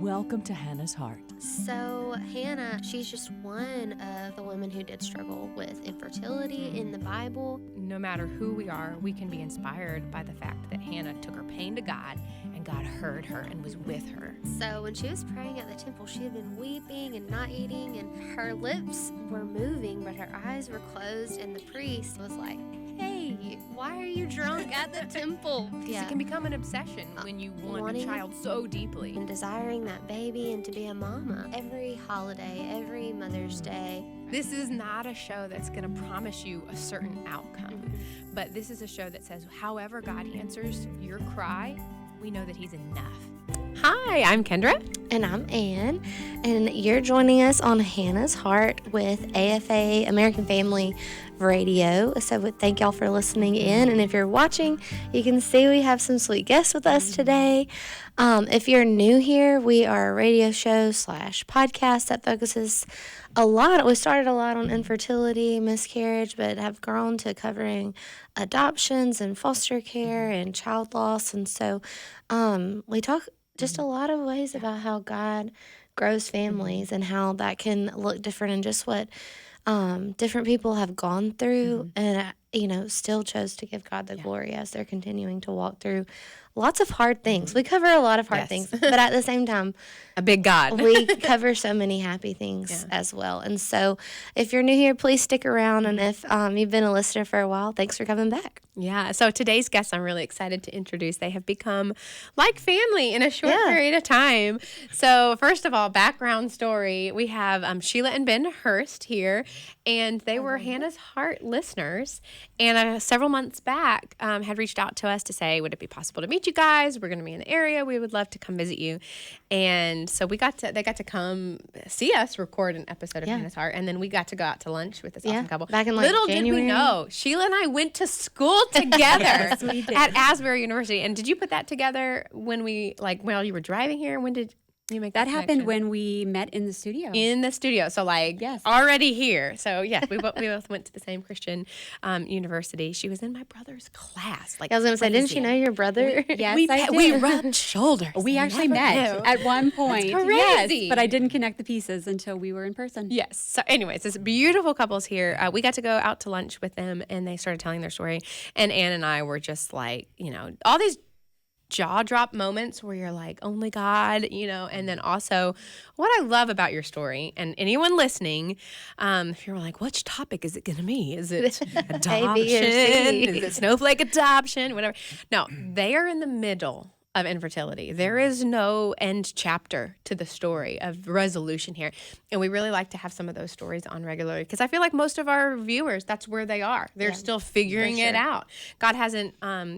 Welcome to Hannah's Heart. So Hannah, she's just one of the women who did struggle with infertility in the Bible. No matter who we are, we can be inspired by the fact that Hannah took her pain to God, and God heard her and was with her. So when she was praying at the temple, she had been weeping and not eating, and her lips were moving, but her eyes were closed, and the priest was like, "Hey, why are you drunk at the temple?" It can become an obsession when you want a child so deeply. And desiring that baby and to be a mama. Every holiday, every Mother's Day. This is not a show that's going to promise you a certain outcome, but this is a show that says, however God answers your cry, we know that He's enough. Hi, I'm Kendra. And I'm Ann, and you're joining us on Hannah's Heart with AFA, American Family Radio. So thank y'all for listening in, and if you're watching, you can see we have some sweet guests with us today. If you're new here, we are a radio show / podcast that focuses we started a lot on infertility, miscarriage, but have grown to covering adoptions and foster care and child loss, and so we talk just a lot of ways about how God grows families and how that can look different and just what different people have gone through and, still chose to give God the glory as they're continuing to walk through lots of hard things. We cover a lot of hard things, but at the same time, a big God. we cover so many happy things as well. And so if you're new here, please stick around. And if you've been a listener for a while, thanks for coming back. Yeah, so today's guests I'm really excited to introduce. They have become like family in a short period of time. So first of all, background story, we have Sheila and Ben Hurst here, and they were Hannah's Heart listeners, and several months back had reached out to us to say, would it be possible to meet you guys? We're going to be in the area. We would love to come visit you. And so they got to come see us record an episode of Hannah's Heart, and then we got to go out to lunch with this awesome couple. Back in Little January. did we know, Sheila and I went to school together at Asbury University. And did you put that together when while you were driving here? When did you make that happened connection? when we met in the studio. In the studio. So already here. So yes, we both went to the same Christian university. She was in my brother's class. I was going to say, didn't she know your brother? Yes, I did. We rubbed shoulders. We actually met at one point. That's crazy. Yes, but I didn't connect the pieces until we were in person. Yes. So anyways, this beautiful couple's here. We got to go out to lunch with them, and they started telling their story. And Ann and I were just like, all these jaw drop moments where you're like, only God, and then also what I love about your story, and anyone listening, if you're like, which topic is it going to be? Is it adoption? Is it snowflake adoption? Whatever. No, they are in the middle of infertility. There is no end chapter to the story of resolution here. And we really like to have some of those stories on regularly because I feel like most of our viewers, that's where they are. They're still figuring it out. God hasn't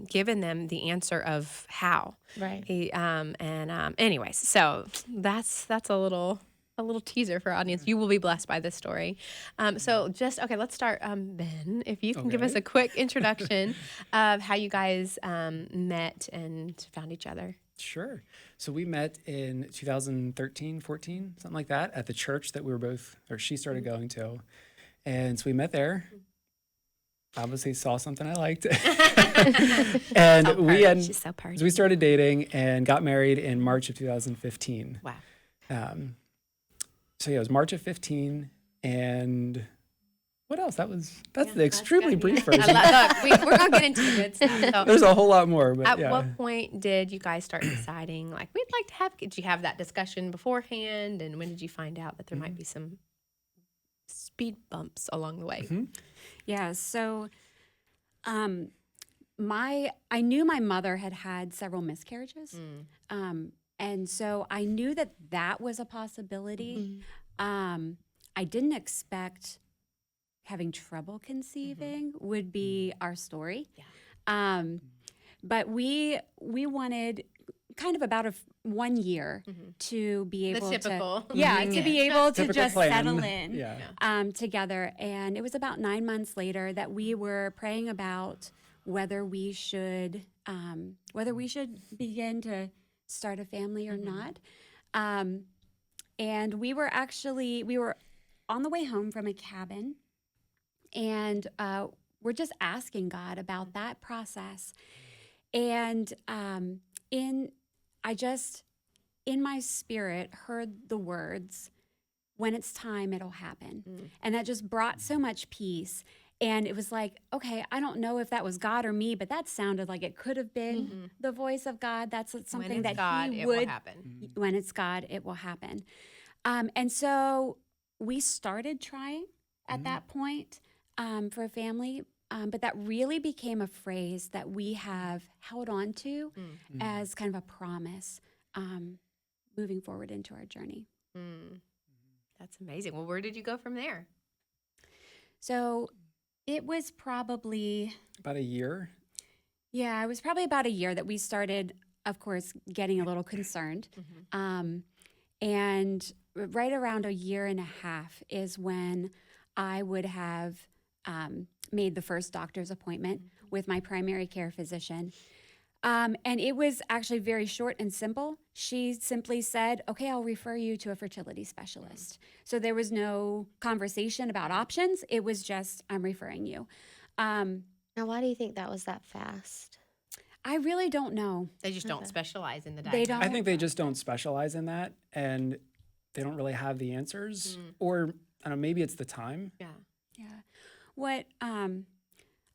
given them the answer of how. Right. Anyways, so that's a little teaser for our audience. You will be blessed by this story. Let's start. Ben, if you can give us a quick introduction of how you guys met and found each other. Sure. So we met in 2013, 14, something like that, at the church that she started going to. And so we met there. Obviously saw something I liked. And She's so perfect. so we started dating and got married in March of 2015. Wow. So it was March of 15, and what else? That's the extremely brief version. We're gonna get into the good stuff. So There's a whole lot more, but at what point did you guys start deciding we'd like to have? Did you have that discussion beforehand? And when did you find out that there might be some speed bumps along the way? Mm-hmm. Yeah. So, I knew my mother had several miscarriages. And so I knew that was a possibility. I didn't expect having trouble conceiving would be our story. Yeah. But we wanted kind of about 1 year to be able to be able to Typical just plan. settle in together. And it was about 9 months later that we were praying about whether we should begin to start a family or not. And we were on the way home from a cabin, and we're just asking God about that process. And in my spirit heard the words, "When it's time, it'll happen." And that just brought so much peace. And it was like, okay, I don't know if that was God or me, but that sounded like it could have been the voice of God. That's something When it's that God, he it would will happen. when it's God, it will happen. And so we started trying at that point for a family, but that really became a phrase that we have held on to as kind of a promise moving forward into our journey. That's amazing. Well, where did you go from there? So it was probably, About a year. yeah, it was probably about a year that we started, of course, getting a little concerned. And right around a year and a half is when I would have made the first doctor's appointment with my primary care physician. And it was actually very short and simple. She simply said, okay, I'll refer you to a fertility specialist. So there was no conversation about options. It was just, I'm referring you. Now, why do you think that was that fast? I really don't know. They just don't specialize in the They diagnosis. don't. I think they just don't specialize in that, and they don't really have the answers. Or I don't know, maybe it's the time. Yeah. Yeah. What,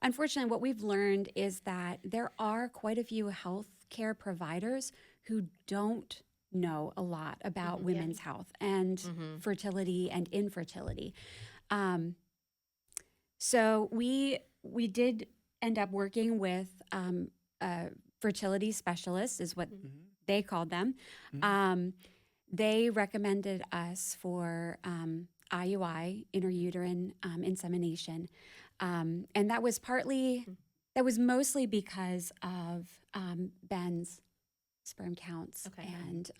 unfortunately, what we've learned is that there are quite a few healthcare providers who don't know a lot about women's health and fertility and infertility. So we did end up working with a fertility specialist, is what they called them. They recommended us for IUI, intrauterine insemination. And that was mostly because of Ben's sperm counts and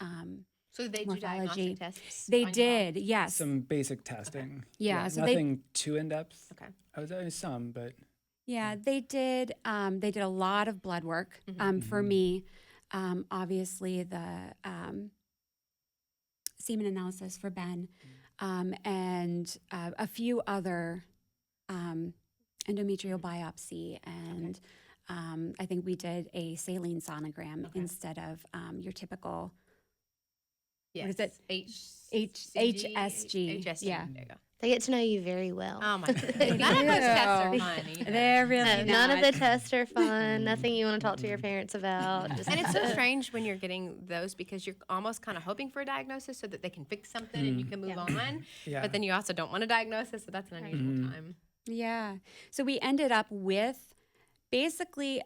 So they do morphology. diagnostic tests? They on your did, yes. Some basic testing. Yeah, so nothing too in depth. Okay. I was doing some, but Yeah, they did. They did a lot of blood work for me. Obviously, the semen analysis for Ben, and a few other endometrial biopsy, and I think we did a saline sonogram instead of your typical. Yes. What is it? HSG. HSG. Yeah. There you go. They get to know you very well. Oh my goodness. None of those tests are fun either. They're really None of the not. tests are fun. Nothing you want to talk to your parents about. Just And it's so strange when you're getting those because you're almost kind of hoping for a diagnosis so that they can fix something and you can move on. Yeah. But then you also don't want a diagnosis, so that's an unusual time. Yeah. So we ended up with basically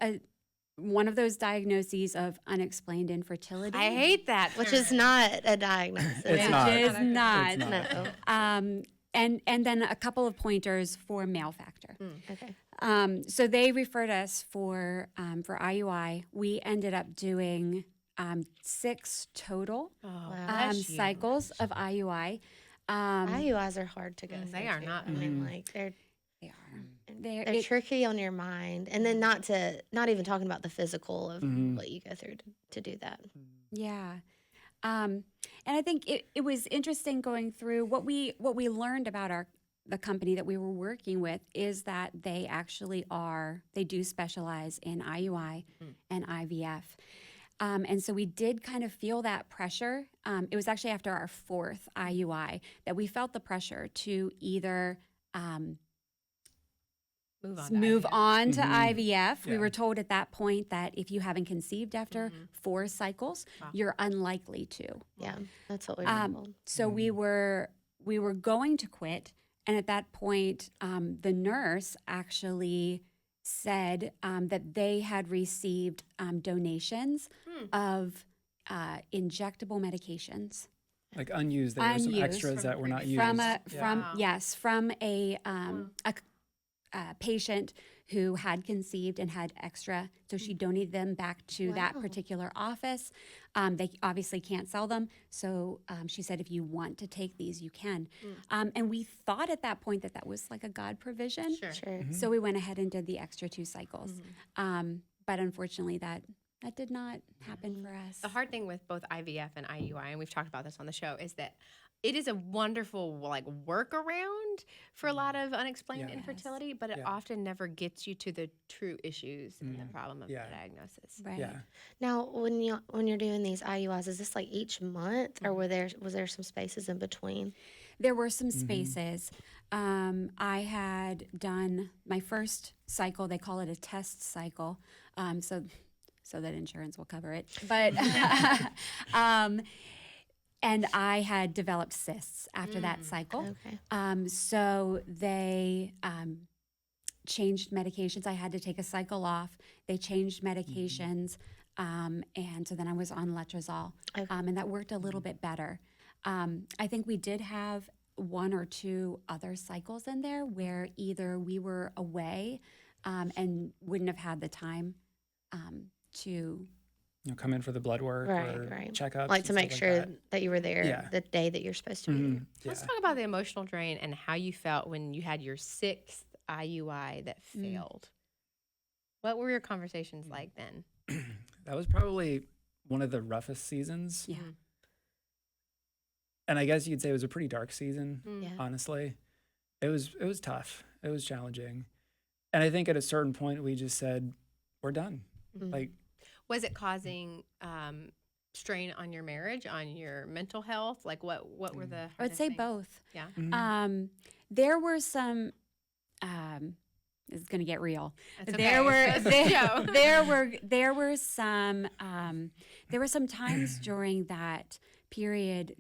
one of those diagnoses of unexplained infertility. I hate that. which is not a diagnosis. It's not. It is not. It's not. No. And then a couple of pointers for male factor. Okay. So they referred us for IUI. We ended up doing 6 total cycles of IUI. IUIs are hard to go through. They are too. not. I mean, like they're They're tricky on your mind, and then not even talking about the physical of what you go through to do that. Yeah. And I think it was interesting going through what we learned about the company that we were working with is that they actually they do specialize in IUI and IVF. And so we did kind of feel that pressure. It was actually after our 4th IUI that we felt the pressure to either move on to IVF. We were told at that point that if you haven't conceived after 4 cycles, you're unlikely to. Yeah, that's what we were told. So we were going to quit, and at that point, the nurse actually said that they had received donations of injectable medications. like unused. There were some Unused. extras that were not used. From a patient who had conceived and had extra, so she donated them back to that particular office. They obviously can't sell them, so she said, if you want to take these, you can. And we thought at that point that was like a God provision. Sure. So we went ahead and did the extra 2 cycles. But unfortunately, that did not happen for us. The hard thing with both IVF and IUI, and we've talked about this on the show, is that it is a wonderful like workaround for a lot of unexplained Yeah. infertility, but it Yeah. often never gets you to the true issues and the problem of Yeah. the diagnosis. Right. Yeah. Now, when you're doing these IUIs, is this like each month, or was there some spaces in between? There were some spaces. I had done my first cycle. They call it a test cycle, so that insurance will cover it. But and I had developed cysts after that cycle. Okay. So they changed medications. I had to take a cycle off. They changed medications, and so then I was on letrozole, and that worked a little bit better. I think we did have one or two other cycles in there where either we were away and wouldn't have had the time to. Come in for the blood work or Right. checkups. Like to and make stuff sure like that you were there Yeah. the day that you're supposed to be there. Let's talk about the emotional drain and how you felt when you had your 6th IUI that failed. What were your conversations like then? That was probably one of the roughest seasons. Yeah. And I guess you'd say it was a pretty dark season, Yeah. honestly. It was tough. It was challenging. And I think at a certain point we just said, we're done. Like, Was it causing strain on your marriage, on your mental health? Like what were the I would hardest say things? both. Yeah. There were some. This is going to get real. That's There okay. were there were some times during that period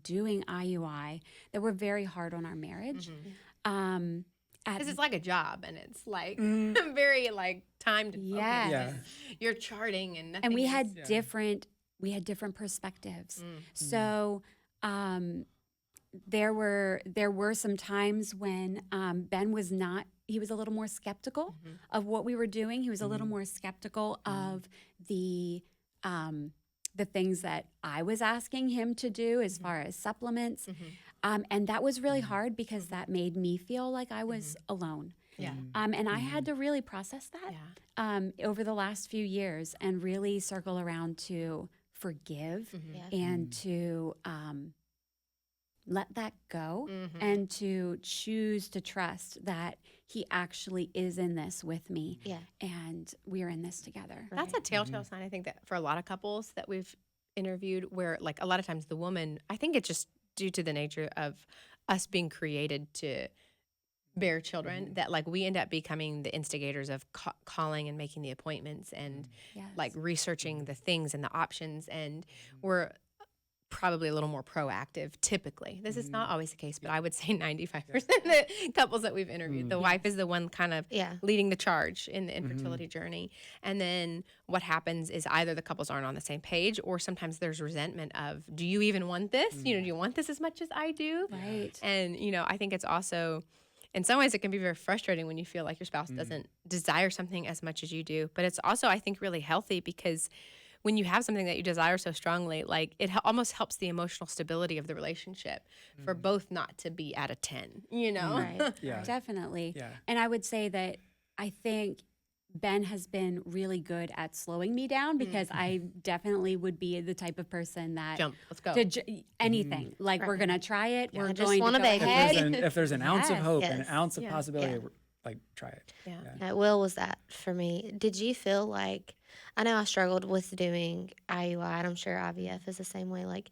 doing IUI that were very hard on our marriage. Because it's like a job and it's like very like timed. Yes. Yeah. You're charting and nothing. And we is- had different perspectives. So there were some times when Ben was not. He was a little more skeptical of what we were doing. He was a little more skeptical of the things that I was asking him to do as far as supplements. And that was really hard because that made me feel like I was alone. Yeah. And I had to really process that over the last few years and really circle around to forgive and to let that go and to choose to trust that he actually is in this with me and we're in this together. That's a telltale sign, I think, that for a lot of couples that we've interviewed, where like a lot of times the woman, I think it's just due to the nature of us being created to bear children, that like we end up becoming the instigators of calling and making the appointments and like researching the things and the options, and we're probably a little more proactive typically. This is not always the case, but I would say 95% of the couples that we've interviewed, the wife is the one kind of leading the charge in the infertility journey. And then what happens is either the couples aren't on the same page, or sometimes there's resentment of, do you even want this? You know, do you want this as much as I do? Right. And, you know, I think it's also, in some ways it can be very frustrating when you feel like your spouse doesn't desire something as much as you do. But it's also, I think, really healthy, because when you have something that you desire so strongly, like it almost helps the emotional stability of the relationship for both not to be at a 10, you know? Right. Yeah. Definitely. Yeah. And I would say that I think Ben has been really good at slowing me down, because I definitely would be the type of person that Jump, let's go. Anything. Like, we're going to try it. We're I just going want to a go baby. ahead. If there's an ounce of Yes. hope and an Yes. ounce of Yeah. possibility, Yeah. like, try it. Yeah. Will was that for me. Did you feel like, I know I struggled with doing IUI, and I'm sure IVF is the same way. Like,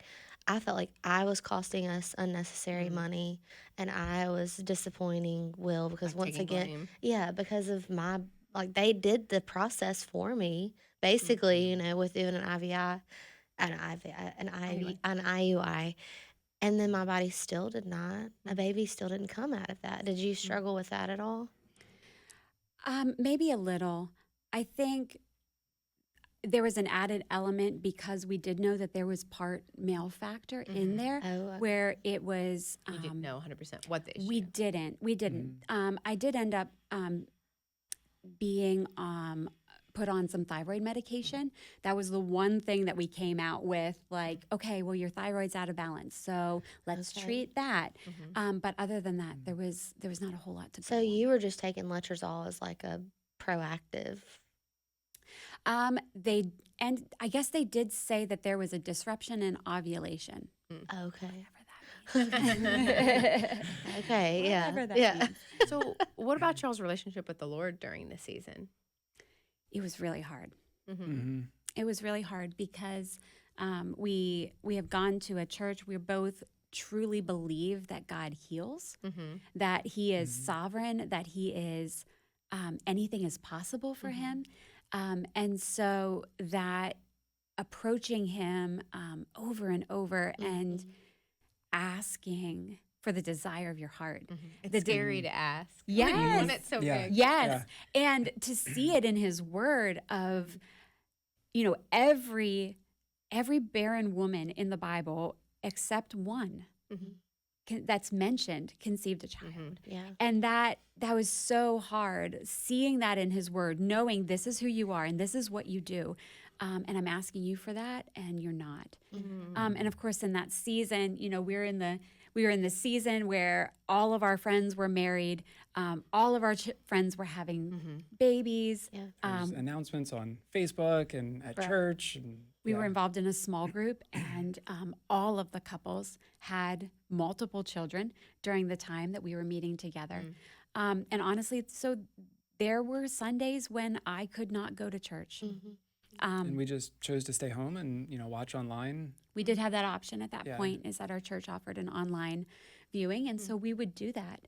I felt like I was costing us unnecessary money, and I was disappointing Will because Like once taking again, blame. because of my, like, they did the process for me, basically, you know, with doing an IUI. And then my body still did not, a baby still didn't come out of that. Did you struggle with that at all? Maybe a little. I think there was an added element because we did know that there was part male factor in there, Oh, okay. where it was. You didn't know 100% what the issue. We didn't. I did end up being put on some thyroid medication. That was the one thing that we came out with, like, okay, well, your thyroid's out of balance, so let's treat that. But other than that, there was not a whole lot to go So on. you were just taking letrozole as like a proactive. And I guess they did say that there was a disruption in ovulation. Okay. Okay, yeah. Whatever that Yeah. means. So, what about y'all's relationship with the Lord during this season? It was really hard. Mm-hmm. It was really hard because we have gone to a church. We both truly believe that God heals, that He is sovereign, that He is anything is possible for Him, and so that approaching Him over and over and asking for the desire of your heart. It's scary to ask. Yes. You want it so Yeah. big. Yes. And to see it in His word of, every barren woman in the Bible except one that's mentioned conceived a child. Yeah. And that was so hard, seeing that in His word, knowing this is who you are and this is what you do. And I'm asking you for that, and you're not. And of course, in that season, we were in the season where all of our friends were married, all of our friends were having babies. Yeah. There's announcements on Facebook and at church. And, We were involved in a small group, and all of the couples had multiple children during the time that we were meeting together. And honestly, so there were Sundays when I could not go to church. and we just chose to stay home and, watch online. We did have that option at that Yeah. point, is that our church offered an online viewing, and so we would do that.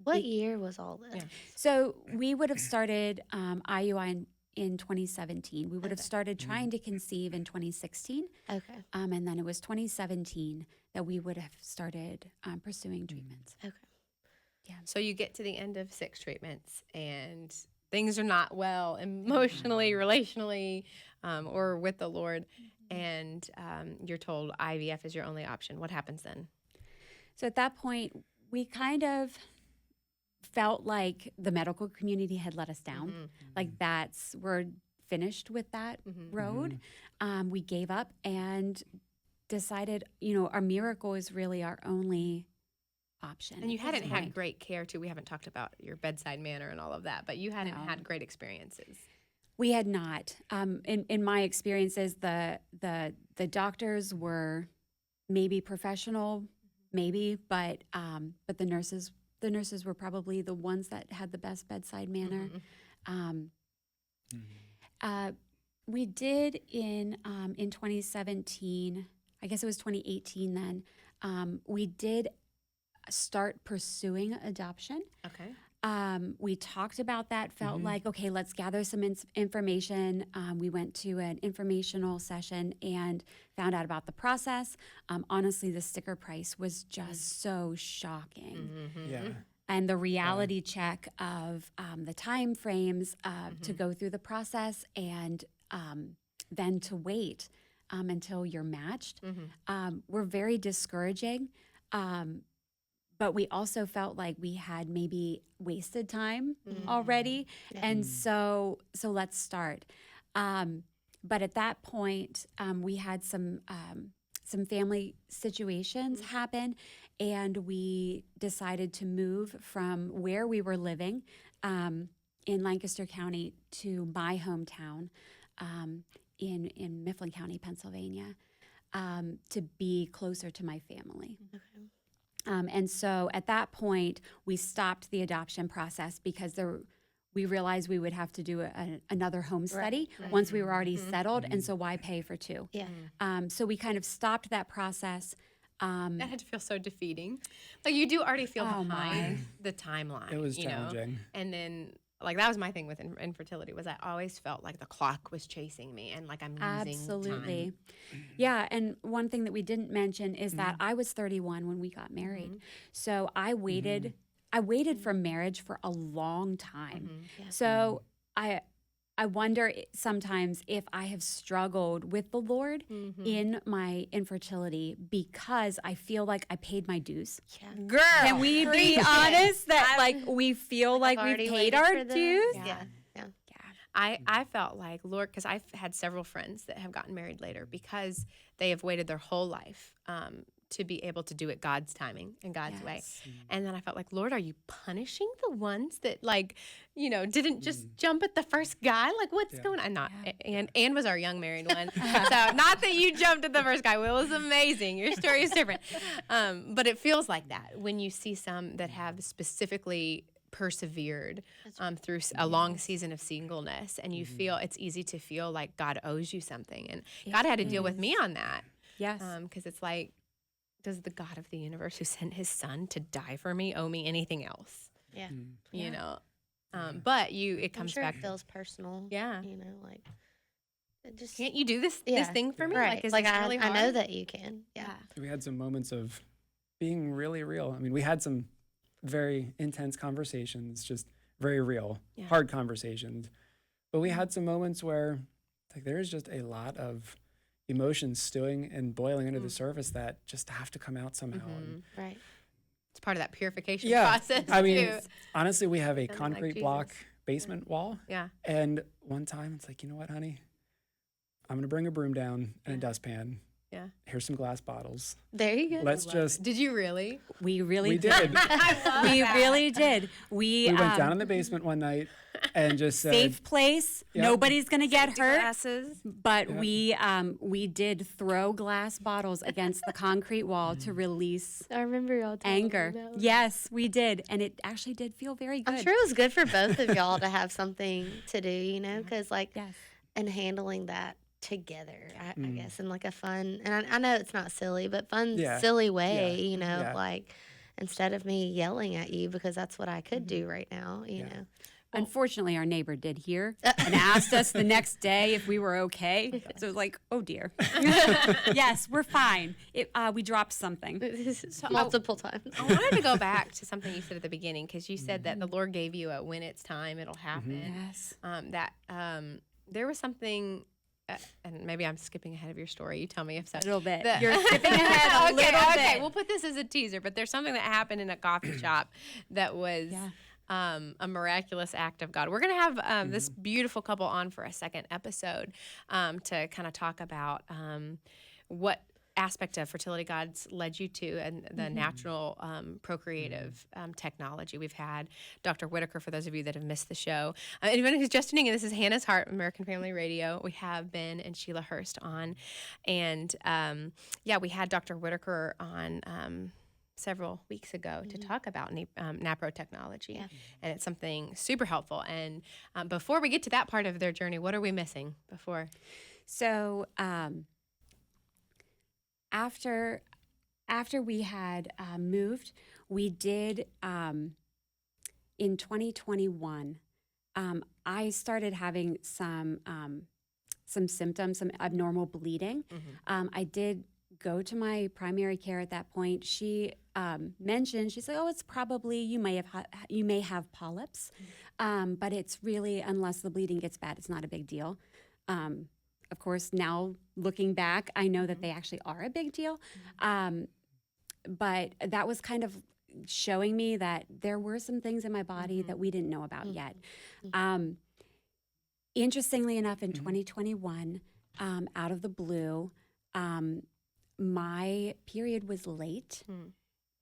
What year was all this? So we would have started IUI in 2017. We would have started trying to conceive in 2016. Okay. And then it was 2017 that we would have started pursuing treatments. Okay. So you get to the end of 6 treatments and things are not well emotionally, relationally, or with the Lord. And you're told IVF is your only option. What happens then? So at that point, we kind of felt like the medical community had let us down. Like we're finished with that road. We gave up and decided, our miracle is really our only option. And you at hadn't this had point. great care too. We haven't talked about your bedside manner and all of that, but you hadn't had great experiences. We had not. In my experiences, the doctors were maybe professional, maybe, but the nurses were probably the ones that had the best bedside manner. We did in 2017. I guess it was 2018 then. We did start pursuing adoption. Okay. We talked about that, felt like, okay, let's gather some information. We went to an informational session and found out about the process. Honestly, the sticker price was just so shocking. Yeah. And the reality check of the time frames to go through the process and then to wait until you're matched were very discouraging. But we also felt like we had maybe wasted time already. And so let's start. But at that point, we had some family situations happen, and we decided to move from where we were living in Lancaster County to my hometown in Mifflin County, Pennsylvania, to be closer to my family. Okay. And so at that point, we stopped the adoption process because we realized we would have to do another home study once we were already settled. And so why pay for 2? Yeah. So we kind of stopped that process. That had to feel so defeating. Like you do already feel Oh, behind the timeline. It was you know? challenging. And then like that was my thing with infertility was I always felt like the clock was chasing me and like I'm losing Absolutely. time. Yeah. And one thing that we didn't mention is that I was 31 when we got married. So I waited. I waited for marriage for a long time. Yeah. So I wonder sometimes if I have struggled with the Lord in my infertility because I feel like I paid my dues. Yeah. Girl, Can we be honest that like we feel like we've already paid waited our for them. dues? Yeah. Yeah. I felt like, Lord, because I've had several friends that have gotten married later because they have waited their whole life to be able to do it God's timing and God's way. Yes. And then I felt like, Lord, are you punishing the ones that didn't just jump at the first guy? Like, what's going on? Not Anne was our young married one. So not that you jumped at the first guy. Well, it was amazing. Your story is different. But it feels like that when you see some that have specifically persevered through a long season of singleness, and you feel it's easy to feel like God owes you something. And God had to deal with me on that. Yes. Because it's like, does the God of the universe who sent his son to die for me owe me anything else? Yeah. You know? But it comes I'm sure back. it feels personal. Yeah. You know, like, it just. Can't you do this thing for me? Right. Like, is like this I, really I know hard? that you can. Yeah. We had some moments of being really real. I mean, we had some very intense conversations, just very real, hard conversations. But we had some moments where like there is just a lot of emotions stewing and boiling under the surface that just have to come out somehow. And Right. It's part of that purification yeah, process. I mean, too. honestly, we have a Like concrete Jesus. block basement wall. Yeah. And one time it's like, you know what, honey? I'm going to bring a broom down and a dustpan. Yeah. Here's some glass bottles. There you go. Let's just. Did you really? We really We did. We really did. We went down in the basement one night and just said, safe place. Yep. Nobody's gonna get hurt. Glasses. But we did throw glass bottles against the concrete wall to release I remember y'all telling me anger. that one. Yes, we did, and it actually did feel very good. I'm sure it was good for both of y'all to have something to do, you know, because like, Yes. and handling that together, I guess, in like a fun, and I know it's not silly, but fun, Yeah. silly way, Yeah. you know, Yeah. like instead of me yelling at you because that's what I could do right now, you know. Unfortunately, our neighbor did hear and asked us the next day if we were okay. So it was like, oh dear. Yes, we're fine. We dropped something. Multiple times. I wanted to go back to something you said at the beginning, because you said that the Lord gave you a when it's time, it'll happen. Yes. There was something, and maybe I'm skipping ahead of your story. You tell me if so. A little bit. The- You're skipping ahead a little Okay, bit. we'll put this as a teaser, but there's something that happened in a coffee shop that was a miraculous act of God. We're going to have this beautiful couple on for a second episode to kind of talk about what aspect of fertility God's led you to and the natural procreative technology. We've had Dr. Whitaker, for those of you that have missed the show. Anyone who's just tuning in, this is Hannah's Heart, American Family Radio. We have Ben and Sheila Hurst on. And we had Dr. Whitaker on several weeks ago to talk about NAPRO technology. And it's something super helpful. And before we get to that part of their journey, what are we missing before? So after we had moved, we did in 2021. I started having some symptoms, some abnormal bleeding. I did go to my primary care at that point. She mentioned, she's like, "Oh, it's probably you may have polyps, but it's really, unless the bleeding gets bad, it's not a big deal." Of course, now looking back, I know that they actually are a big deal. But that was kind of showing me that there were some things in my body that we didn't know about yet. Interestingly enough, in 2021, out of the blue, my period was late.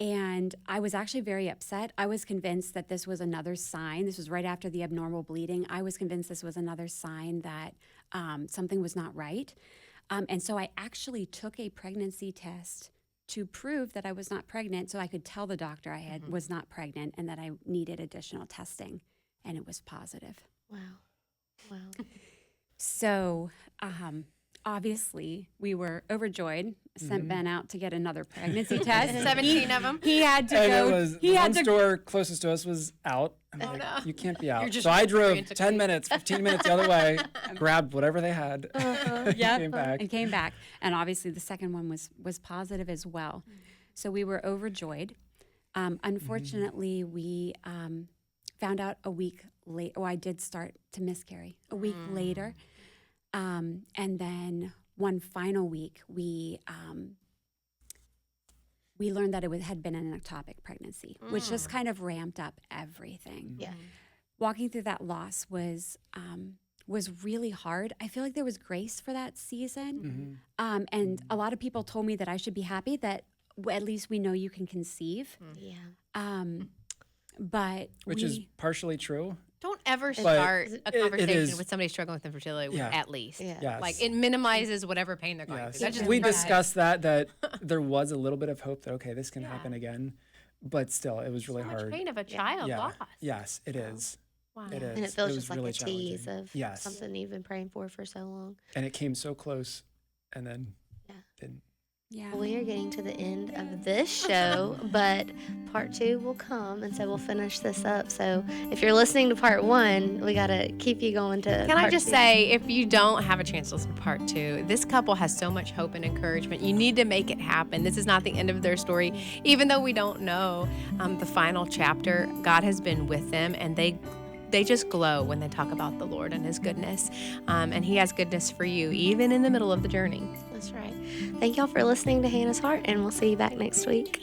And I was actually very upset. I was convinced that this was another sign. This was right after the abnormal bleeding. I was convinced this was another sign that something was not right. And so I actually took a pregnancy test to prove that I was not pregnant, so I could tell the doctor I was not pregnant and that I needed additional testing. And it was positive. Wow. So obviously we were overjoyed. Sent Ben out to get another pregnancy test. 17 of them. He had to And go. it was he the had one to store closest to us was out. I'm like, no. you can't be out. just So I drove oriented 10 minutes, 15 minutes the other way, grabbed whatever they had, came back. and came back. And obviously the second one was positive as well. So we were overjoyed. Unfortunately, we found out a week late. Oh, I did start to miscarry a week later. And then one final week, we learned that it had been an ectopic pregnancy, which just kind of ramped up everything. Yeah. Walking through that loss was really hard. I feel like there was grace for that season. And a lot of people told me that I should be happy that at least we know you can conceive. Yeah. But Which is partially true. Don't ever But start a it conversation is- with somebody struggling with infertility with Yeah. at least. Yeah. Yes. Like it minimizes whatever pain they're going Yes. through. That just We frustrates- discussed that there was a little bit of hope that, okay, this can happen again. But still, it was really so much hard. pain of a child Yeah. lost. Yes, it is. Wow. It is. And it feels was just like really a tease challenging. of Yes. something you've been praying for so long. And it came so close and then Yeah. didn't. yeah. Well, we are getting to the end of this show, but part 2 will come, and so we'll finish this up. So if you're listening to part 1, we got to keep you going to Can I part just 2. say, if you don't have a chance to listen to part 2, this couple has so much hope and encouragement. You need to make it happen. This is not the end of their story. Even though we don't know the final chapter, God has been with them, and they just glow when they talk about the Lord and his goodness. And he has goodness for you, even in the middle of the journey. That's right. Thank y'all for listening to Hannah's Heart, and we'll see you back next week.